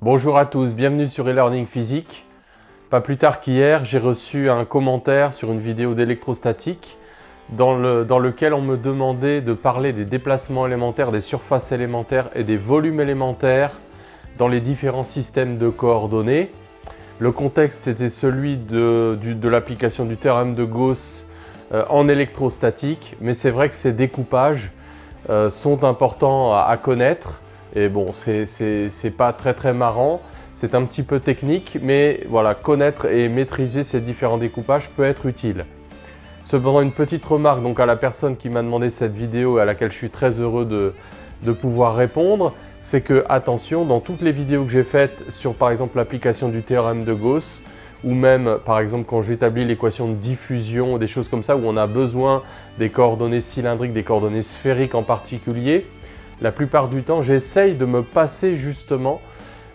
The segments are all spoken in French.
Bonjour à tous, bienvenue sur e-learning physique. Pas plus tard qu'hier, j'ai reçu un commentaire sur une vidéo d'électrostatique dans lequel on me demandait de parler des déplacements élémentaires, des surfaces élémentaires et des volumes élémentaires dans les différents systèmes de coordonnées. Le contexte était celui de l'application du théorème de Gauss en électrostatique, mais c'est vrai que ces découpages sont importants à connaître. Et bon, c'est pas très marrant, c'est un petit peu technique, mais voilà, connaître et maîtriser ces différents découpages peut être utile. Cependant, une petite remarque donc à la personne qui m'a demandé cette vidéo et à laquelle je suis très heureux de pouvoir répondre, c'est que, attention, dans toutes les vidéos que j'ai faites sur par exemple l'application du théorème de Gauss, ou même par exemple quand j'établis l'équation de diffusion, des choses comme ça, où on a besoin des coordonnées cylindriques, des coordonnées sphériques en particulier, la plupart du temps, j'essaye de me passer justement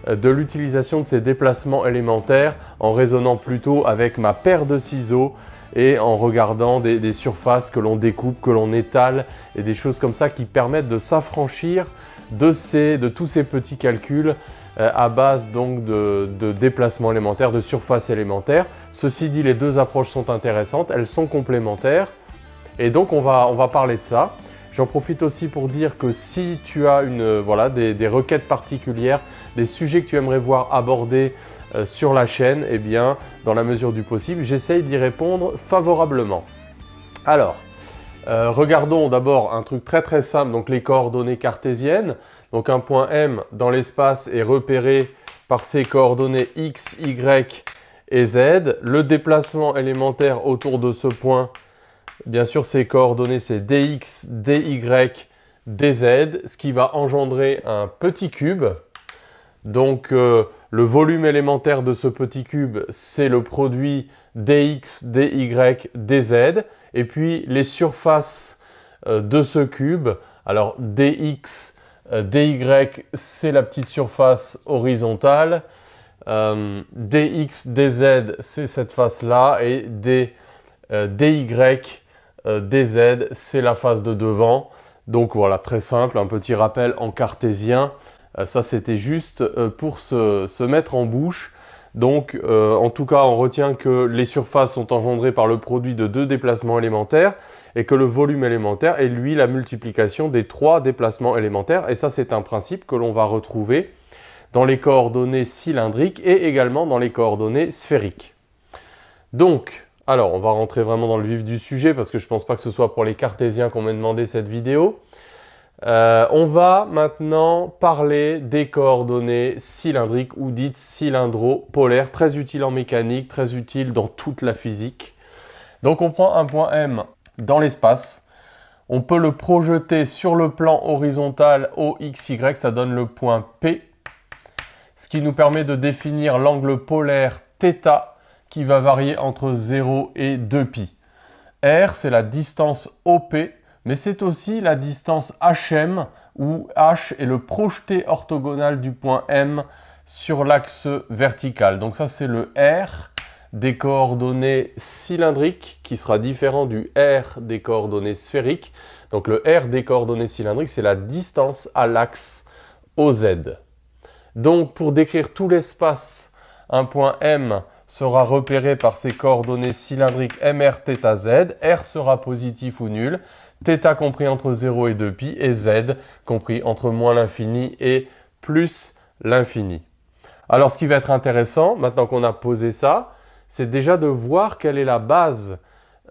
de l'utilisation de ces déplacements élémentaires en raisonnant plutôt avec ma paire de ciseaux et en regardant des surfaces que l'on découpe, que l'on étale et des choses comme ça qui permettent de s'affranchir de tous ces petits calculs à base donc de déplacements élémentaires, de surfaces élémentaires. Ceci dit, les deux approches sont intéressantes, elles sont complémentaires et donc on va parler de ça. J'en profite aussi pour dire que si tu as des requêtes particulières, des sujets que tu aimerais voir abordés sur la chaîne, eh bien, dans la mesure du possible, j'essaye d'y répondre favorablement. Alors, regardons d'abord un truc très simple, donc les coordonnées cartésiennes. Donc un point M dans l'espace est repéré par ses coordonnées X, Y et Z. Le déplacement élémentaire autour de ce point, bien sûr, ces coordonnées, c'est dx, dy, dz, ce qui va engendrer un petit cube. Donc, le volume élémentaire de ce petit cube, c'est le produit dx, dy, dz. Et puis, les surfaces de ce cube, alors dx, dy, c'est la petite surface horizontale. Dx, dz, c'est cette face-là. Et dy, dz, c'est la face de devant. Donc voilà, très simple, un petit rappel en cartésien. Ça, c'était juste pour se mettre en bouche. Donc, en tout cas, on retient que les surfaces sont engendrées par le produit de deux déplacements élémentaires et que le volume élémentaire est, lui, la multiplication des trois déplacements élémentaires. Et ça, c'est un principe que l'on va retrouver dans les coordonnées cylindriques et également dans les coordonnées sphériques. Donc, alors, on va rentrer vraiment dans le vif du sujet parce que je ne pense pas que ce soit pour les cartésiens qu'on m'a demandé cette vidéo. On va maintenant parler des coordonnées cylindriques ou dites cylindro-polaires, très utiles en mécanique, très utiles dans toute la physique. Donc, on prend un point M dans l'espace. On peut le projeter sur le plan horizontal OXY, ça donne le point P, ce qui nous permet de définir l'angle polaire θ, qui va varier entre 0 et 2π. R, c'est la distance OP, mais c'est aussi la distance HM, où H est le projeté orthogonal du point M sur l'axe vertical. Donc ça, c'est le R des coordonnées cylindriques, qui sera différent du R des coordonnées sphériques. Donc le R des coordonnées cylindriques, c'est la distance à l'axe OZ. Donc pour décrire tout l'espace, un point M sera repéré par ses coordonnées cylindriques MR, θ, Z. R sera positif ou nul, θ compris entre 0 et 2π et Z compris entre moins l'infini et plus l'infini. Alors ce qui va être intéressant, maintenant qu'on a posé ça, c'est déjà de voir quelle est la base,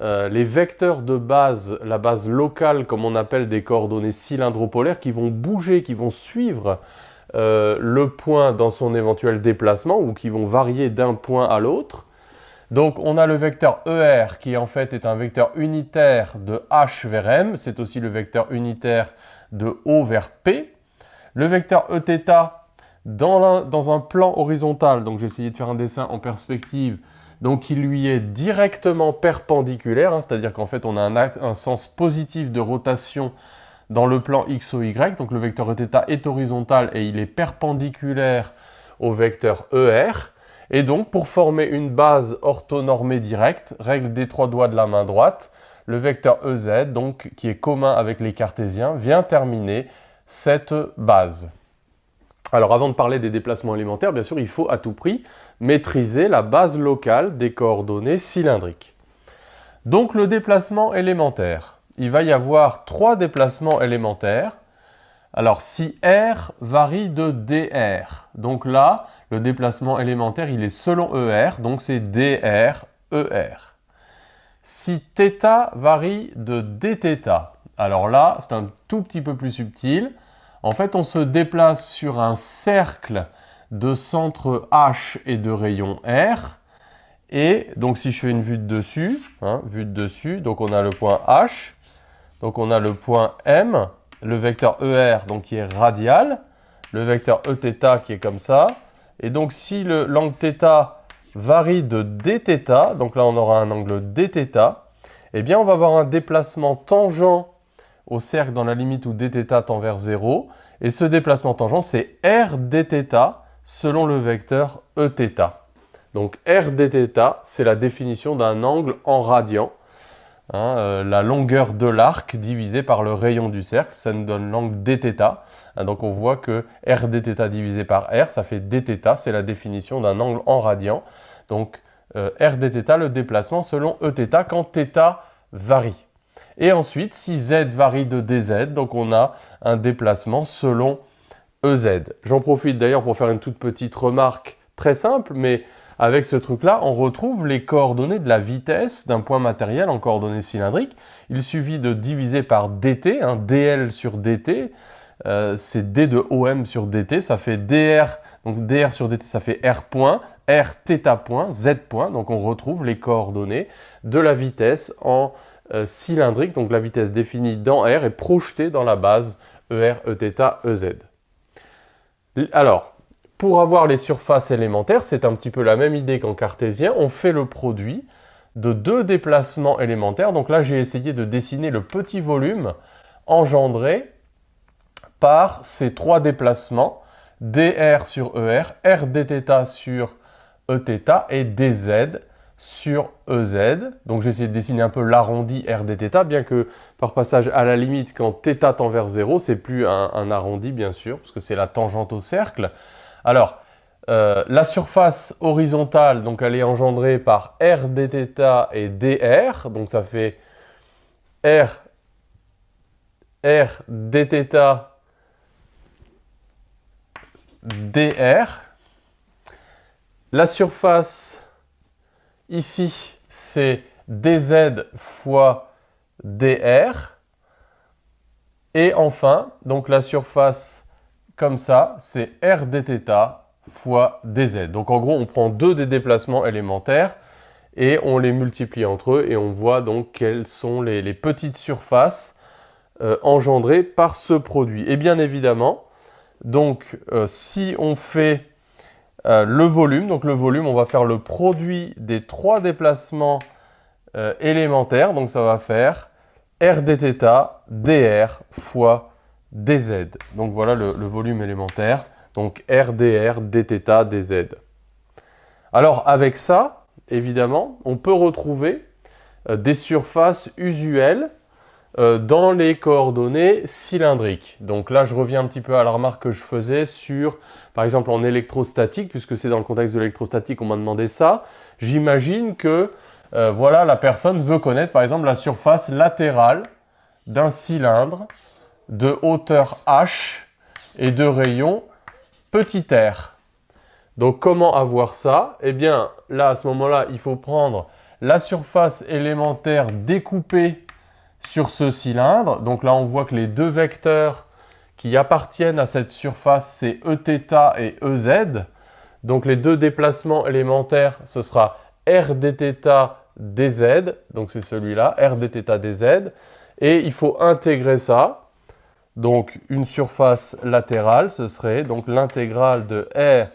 les vecteurs de base, la base locale comme on appelle des coordonnées cylindropolaires qui vont bouger, qui vont suivre le point dans son éventuel déplacement ou qui vont varier d'un point à l'autre. Donc on a le vecteur ER qui en fait est un vecteur unitaire de H vers M, c'est aussi le vecteur unitaire de O vers P. Le vecteur Eθ dans un plan horizontal, donc j'ai essayé de faire un dessin en perspective, donc il lui est directement perpendiculaire, hein, c'est-à-dire qu'en fait on a un sens positif de rotation dans le plan x ou y, donc le vecteur Eθ est horizontal et il est perpendiculaire au vecteur ER. Et donc, pour former une base orthonormée directe, règle des trois doigts de la main droite, le vecteur EZ, donc, qui est commun avec les cartésiens, vient terminer cette base. Alors avant de parler des déplacements élémentaires, bien sûr, il faut à tout prix maîtriser la base locale des coordonnées cylindriques. Donc le déplacement élémentaire, il va y avoir 3 déplacements élémentaires. Alors si R varie de dr, donc là, le déplacement élémentaire, il est selon ER, donc c'est dr, ER. Si θ varie de dθ, alors là, c'est un tout petit peu plus subtil. En fait, on se déplace sur un cercle de centre H et de rayon R. Et donc, si je fais une vue de dessus, donc on a le point H, donc on a le point M, le vecteur ER, donc qui est radial, le vecteur Eθ qui est comme ça. Et donc, si l'angle θ varie de dθ, donc là on aura un angle dθ, eh bien on va avoir un déplacement tangent au cercle dans la limite où dθ tend vers 0. Et ce déplacement tangent, c'est r dθ selon le vecteur Eθ. Donc r dθ, c'est la définition d'un angle en radian. La longueur de l'arc divisée par le rayon du cercle, ça nous donne l'angle dθ. Donc on voit que r dθ divisé par r, ça fait dθ, c'est la définition d'un angle en radian. Donc r dθ, le déplacement selon Eθ quand θ varie. Et ensuite, si z varie de dz, donc on a un déplacement selon Ez. J'en profite d'ailleurs pour faire une toute petite remarque très simple, mais avec ce truc-là, on retrouve les coordonnées de la vitesse d'un point matériel en coordonnées cylindriques. Il suffit de diviser par dt, dl sur dt, c'est d de OM sur dt, ça fait dr, donc dr sur dt, ça fait r point, r θ point, z point, donc on retrouve les coordonnées de la vitesse en cylindrique, donc la vitesse définie dans R est projetée dans la base ER, Eθ, Ez. Alors, pour avoir les surfaces élémentaires, c'est un petit peu la même idée qu'en cartésien, on fait le produit de 2 déplacements élémentaires. Donc là, j'ai essayé de dessiner le petit volume engendré par ces 3 déplacements, dr sur ER, r dθ sur Eθ et dz sur Ez. Donc j'ai essayé de dessiner un peu l'arrondi r dθ, bien que par passage à la limite, quand θ tend vers 0, c'est plus un arrondi bien sûr, parce que c'est la tangente au cercle. Alors, la surface horizontale, donc elle est engendrée par r dθ et dr, donc ça fait r dθ dr. La surface ici, c'est dz fois dr. Et enfin, donc la surface comme ça, c'est r dθ fois dz. Donc en gros, on prend 2 des déplacements élémentaires et on les multiplie entre eux et on voit donc quelles sont les petites surfaces engendrées par ce produit. Et bien évidemment, donc si on fait le volume, donc le volume, on va faire le produit des 3 déplacements élémentaires, donc ça va faire r dθ dr fois dz. Donc voilà le volume élémentaire, donc r dr dθ dz. Alors avec ça, évidemment, on peut retrouver des surfaces usuelles dans les coordonnées cylindriques. Donc là, je reviens un petit peu à la remarque que je faisais sur, par exemple, en électrostatique, puisque c'est dans le contexte de l'électrostatique qu'on m'a demandé ça. J'imagine que voilà, la personne veut connaître, par exemple, la surface latérale d'un cylindre de hauteur h et de rayon petit r. Donc comment avoir ça? Eh bien, là, à ce moment-là, il faut prendre la surface élémentaire découpée sur ce cylindre. Donc là, on voit que les 2 vecteurs qui appartiennent à cette surface, c'est Eθ et Ez. Donc les 2 déplacements élémentaires, ce sera r dθ dz, donc c'est celui-là, r dθ dz. Et il faut intégrer ça. Donc une surface latérale, ce serait donc l'intégrale de r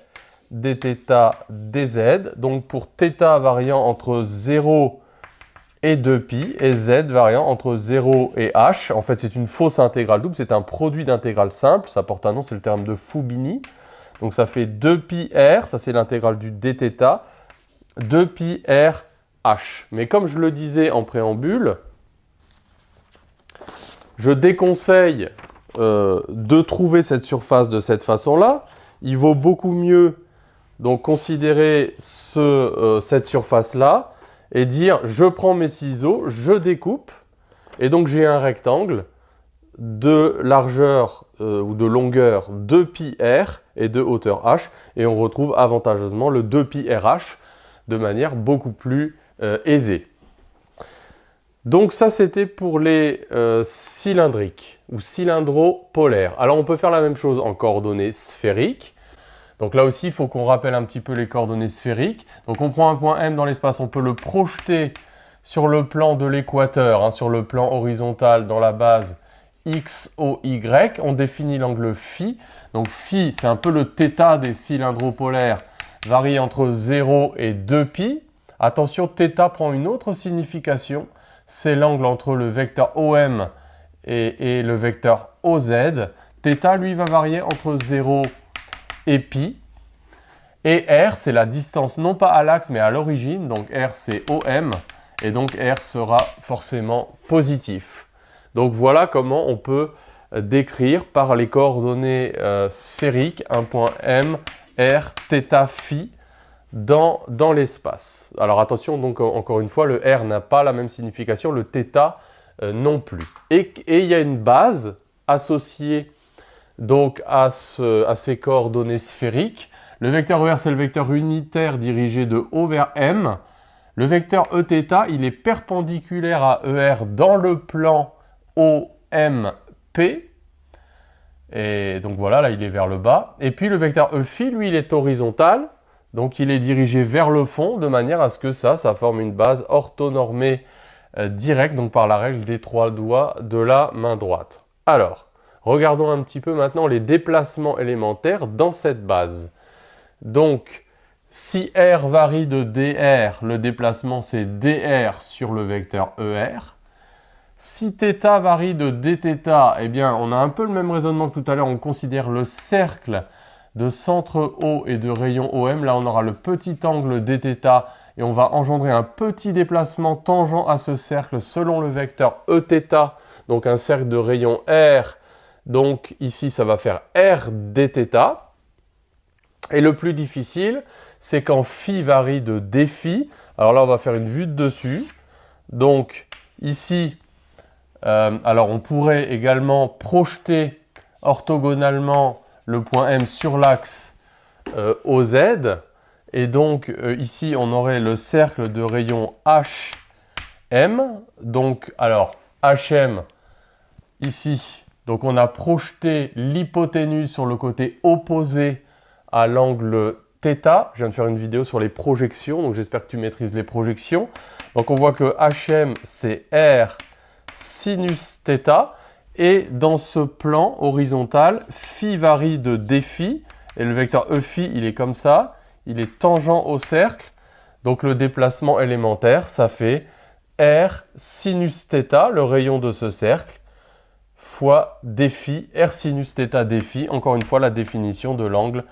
dθ dz. Donc pour θ variant entre 0 et 2π, et z variant entre 0 et h. En fait, c'est une fausse intégrale double, c'est un produit d'intégrale simple, ça porte un nom, c'est le terme de Fubini. Donc ça fait 2πr, ça c'est l'intégrale du dθ, 2πr h. Mais comme je le disais en préambule, je déconseille de trouver cette surface de cette façon-là, il vaut beaucoup mieux donc considérer cette surface-là et dire je prends mes ciseaux, je découpe, et donc j'ai un rectangle de largeur ou de longueur 2πr et de hauteur h, et on retrouve avantageusement le 2πrh de manière beaucoup plus aisée. Donc ça, c'était pour les cylindriques ou cylindro-polaires. Alors on peut faire la même chose en coordonnées sphériques. Donc là aussi, il faut qu'on rappelle un petit peu les coordonnées sphériques. Donc on prend un point M dans l'espace, on peut le projeter sur le plan de l'équateur, hein, sur le plan horizontal dans la base X, O, Y. On définit l'angle phi. Donc phi, c'est un peu le θ des cylindro-polaires, varie entre 0 et 2π. Attention, θ prend une autre signification. C'est l'angle entre le vecteur OM et le vecteur OZ. Θ, lui, va varier entre 0 et π. Et R, c'est la distance, non pas à l'axe, mais à l'origine. Donc R, c'est OM. Et donc R sera forcément positif. Donc voilà comment on peut décrire par les coordonnées sphériques un point M, R, θ, phi dans l'espace. Alors attention, donc encore une fois, le R n'a pas la même signification, le θ non plus. Et il y a une base associée donc à ces coordonnées sphériques. Le vecteur ER, c'est le vecteur unitaire dirigé de O vers M. Le vecteur Eθ, il est perpendiculaire à ER dans le plan OMP. Et donc voilà, là il est vers le bas. Et puis le vecteur Eφ, lui, il est horizontal. Donc il est dirigé vers le fond de manière à ce que ça forme une base orthonormée directe, donc par la règle des 3 doigts de la main droite. Alors, regardons un petit peu maintenant les déplacements élémentaires dans cette base. Donc, si R varie de dr, le déplacement c'est dr sur le vecteur ER. Si θ varie de dθ, eh bien on a un peu le même raisonnement que tout à l'heure, on considère le cercle de centre O et de rayon OM. Là on aura le petit angle dθ et on va engendrer un petit déplacement tangent à ce cercle selon le vecteur Eθ, donc un cercle de rayon R. Donc ici ça va faire R dθ. Et le plus difficile, c'est quand phi varie de dφ. Alors là, on va faire une vue de dessus. Donc ici, alors on pourrait également projeter orthogonalement le point M sur l'axe OZ. Et donc ici, on aurait le cercle de rayon HM. Donc, alors, HM, ici, donc on a projeté l'hypoténuse sur le côté opposé à l'angle θ. Je viens de faire une vidéo sur les projections, donc j'espère que tu maîtrises les projections. Donc on voit que HM, c'est R sinus θ. Et dans ce plan horizontal, phi varie de dφ. Et le vecteur Eφ, il est comme ça. Il est tangent au cercle. Donc le déplacement élémentaire, ça fait R sinus θ, le rayon de ce cercle, fois dφ, R sinus θ dφ. Encore une fois, la définition de l'angle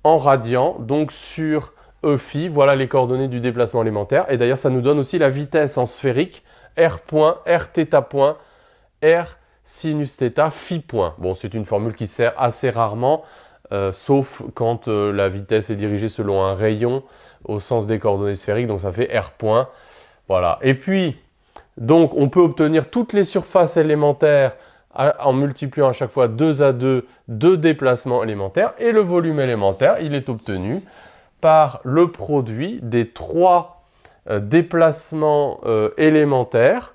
en radian, donc sur Eφ, voilà les coordonnées du déplacement élémentaire. Et d'ailleurs, ça nous donne aussi la vitesse en sphérique, R point, R θ point, R sinus θ, phi point. Bon, c'est une formule qui sert assez rarement, sauf quand la vitesse est dirigée selon un rayon au sens des coordonnées sphériques, donc ça fait R point. Voilà. Et puis, donc, on peut obtenir toutes les surfaces élémentaires en multipliant à chaque fois 2 à 2 déplacements élémentaires, et le volume élémentaire, il est obtenu par le produit des 3 déplacements élémentaires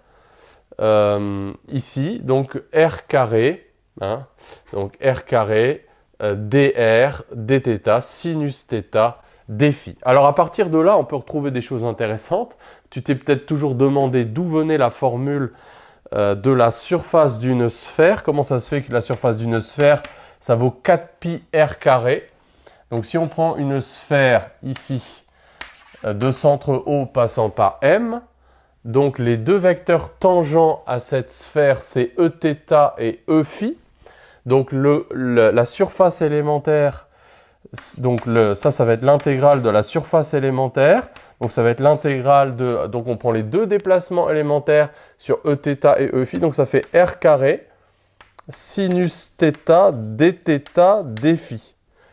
ici, donc R carré, hein, donc R carré, dr, dθ, sinus θ, dφ. Alors à partir de là, on peut retrouver des choses intéressantes. Tu t'es peut-être toujours demandé d'où venait la formule de la surface d'une sphère. Comment ça se fait que la surface d'une sphère, ça vaut 4π r carré. Donc si on prend une sphère ici, de centre O passant par M, donc les deux vecteurs tangents à cette sphère, c'est Eθ et Eφ. Donc la surface élémentaire, donc ça va être l'intégrale de la surface élémentaire. Donc ça va être l'intégrale de, donc on prend les deux déplacements élémentaires sur Eθ et Eφ, donc ça fait R carré sinus θ dθ dφ.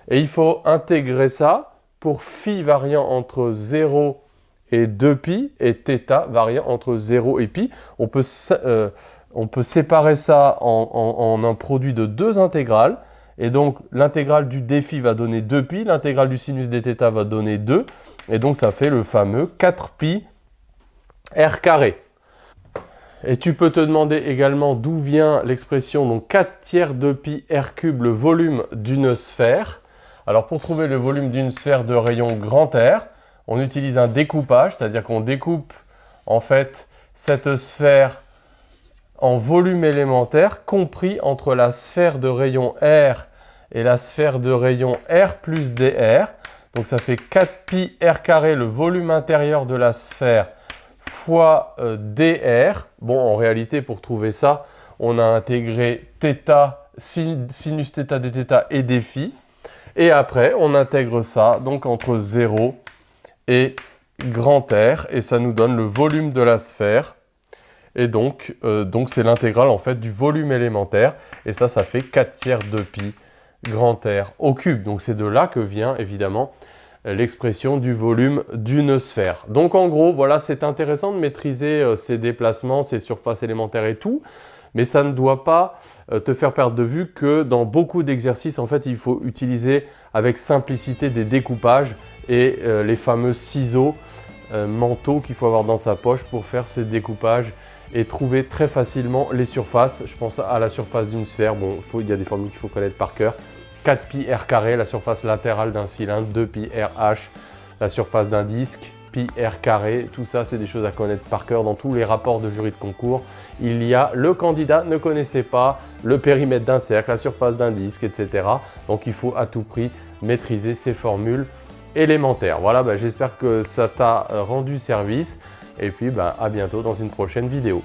Et il faut intégrer ça pour phi variant entre 0 et 2π et θ variant entre 0 et π. On peut séparer ça en un produit de deux intégrales. Et donc, l'intégrale du dφ va donner 2π, l'intégrale du sinus dθ va donner 2. Et donc, ça fait le fameux 4π r carré. Et tu peux te demander également d'où vient l'expression donc 4 tiers de pi r cube, le volume d'une sphère. Alors, pour trouver le volume d'une sphère de rayon grand R, on utilise un découpage, c'est-à-dire qu'on découpe en fait cette sphère en volume élémentaire compris entre la sphère de rayon R et la sphère de rayon R plus dr. Donc ça fait 4π r carré, le volume intérieur de la sphère, fois dr. Bon, en réalité, pour trouver ça, on a intégré θ, sinus θ dθ et dφ. Et après, on intègre ça donc entre 0 et grand R. Et ça nous donne le volume de la sphère. Et donc c'est l'intégrale en fait du volume élémentaire. Et ça fait 4 tiers de pi grand R au cube. Donc c'est de là que vient évidemment l'expression du volume d'une sphère. Donc en gros, voilà, c'est intéressant de maîtriser ces déplacements, ces surfaces élémentaires et tout. Mais ça ne doit pas te faire perdre de vue que dans beaucoup d'exercices, en fait, il faut utiliser avec simplicité des découpages et les fameux ciseaux mentaux qu'il faut avoir dans sa poche pour faire ces découpages et trouver très facilement les surfaces. Je pense à la surface d'une sphère. Bon, il y a des formules qu'il faut connaître par cœur. 4π r carré, la surface latérale d'un cylindre, 2π r h, la surface d'un disque, pi r carré. Tout ça, c'est des choses à connaître par cœur dans tous les rapports de jury de concours. Il y a le candidat ne connaissait pas le périmètre d'un cercle, la surface d'un disque, etc. Donc, il faut à tout prix maîtriser ces formules élémentaires. Voilà, j'espère que ça t'a rendu service. Et puis, à bientôt dans une prochaine vidéo.